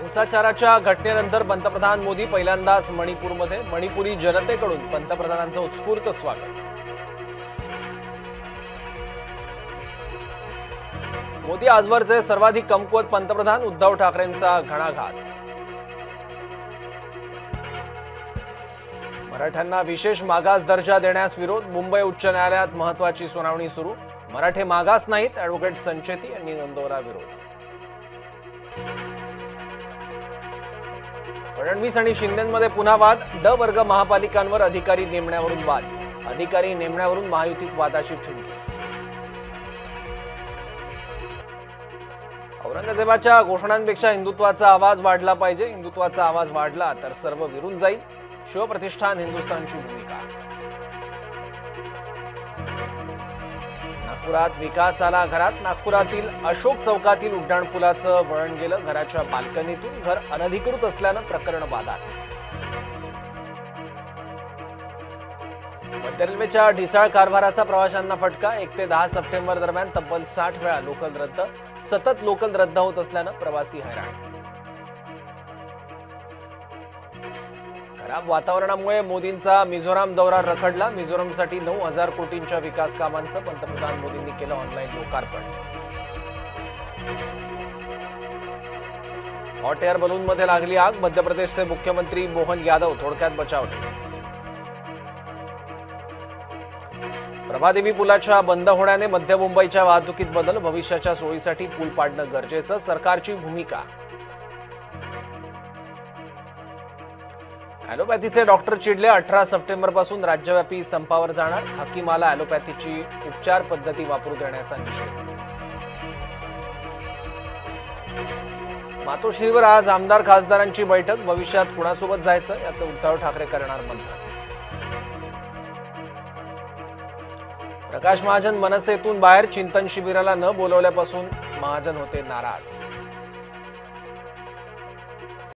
हिंसाचाराच्या घटनेनंतर पंतप्रधान मोदी पहिल्यांदाच मणिपूरमध्ये मणिपुरी जनतेकडून पंतप्रधानांचं उत्स्फूर्त स्वागत। मोदी आजवरचे सर्वाधिक कमकुवत पंतप्रधान उद्धव ठाकरेंचा घणाघात। मराठ्यांना विशेष मागास दर्जा देण्यास विरोध, मुंबई उच्च न्यायालयात महत्त्वाची सुनावणी सुरू। मराठे मागास नाहीत, ॲडव्होकेट संचेती यांनी नोंदवला विरोध। फडणवीस आणि शिंदेंमध्ये पुन्हा वाद, ड वर्ग महापालिकांवर अधिकारी नेमण्यावरून वाद, अधिकारी नेमण्यावरून महायुतीत वादाची ठिणगी। औरंगजेबाच्या घोषणांपेक्षा हिंदुत्वाचा आवाज वाढला पाहिजे, हिंदुत्वाचा आवाज वाढला तर सर्व विरून जाईल, शिवप्रतिष्ठान हिंदुस्थानची भूमिका। नागपुरात विकास आला घरात, नागपुरातील अशोक चौकातील उड्डाणपुलाचं वळण गेलं, घराच्या बाल्कनीतून घर अनधिकृत असल्यानं प्रकरण वादात। मध्य रेल्वेच्या ढिसाळ कारभाराचा प्रवाशांना फटका, 1 ते 10 सप्टेंबर दरम्यान तब्बल 60 वेळा लोकल रद्द, सतत लोकल रद्द होत असल्यानं प्रवासी हैराण। खराब वातावरणामुळे मोदींचा मिझोराम दौरा रखडला, मिझोरामसाठी 9,000 कोटींच्या विकास कामांचं पंतप्रधान मोदींनी केलं ऑनलाईन लोकार्पण। हॉट एअर बलूनमध्ये लागली आग, मध्य प्रदेशचे मुख्यमंत्री मोहन यादव थोडक्यात बचावले। प्रभादेवी पुलाच्या बंद होण्याने मध्य मुंबईच्या वाहतुकीत बदल, भविष्याच्या सोयीसाठी पूल पाडणं गरजेचं, सरकारची भूमिका। ॲलोपॅथीचे डॉक्टर चिडले, 18 सप्टेंबरपासून राज्यव्यापी संपावर जाणार, हकीमाला ॲलोपॅथीची उपचार पद्धती वापरू देण्याचा निषेध। मातोश्रीवर आज आमदार खासदारांची बैठक, भविष्यात कुणासोबत जायचं याचं उद्धव ठाकरे करणार मंथन। प्रकाश महाजन मनसेतून बाहेर, चिंतन शिबिराला न बोलवल्यापासून महाजन होते नाराज।